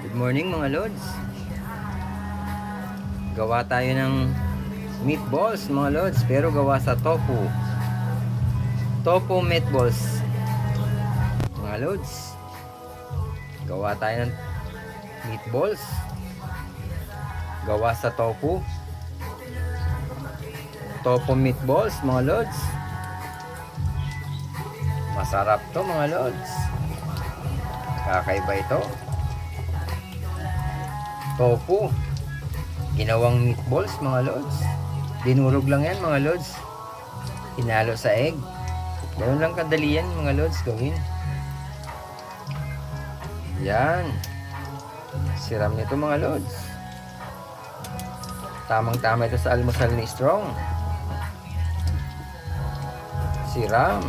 Good morning mga lods. Gawa tayo ng meatballs mga lods, pero gawa sa tofu. Tofu meatballs mga lods. Gawa tayo ng meatballs gawa sa tofu. Tofu meatballs mga lods. Masarap to mga lods. Kakaiba ito. Tofu ginawang meatballs mga lods. Dinurog lang yan mga lods. Hinalo sa egg. Ganoon lang kadali yan mga lods gawin. Yan. Siram nito mga lods. Tamang tama ito sa almusal ni Strong. Siram.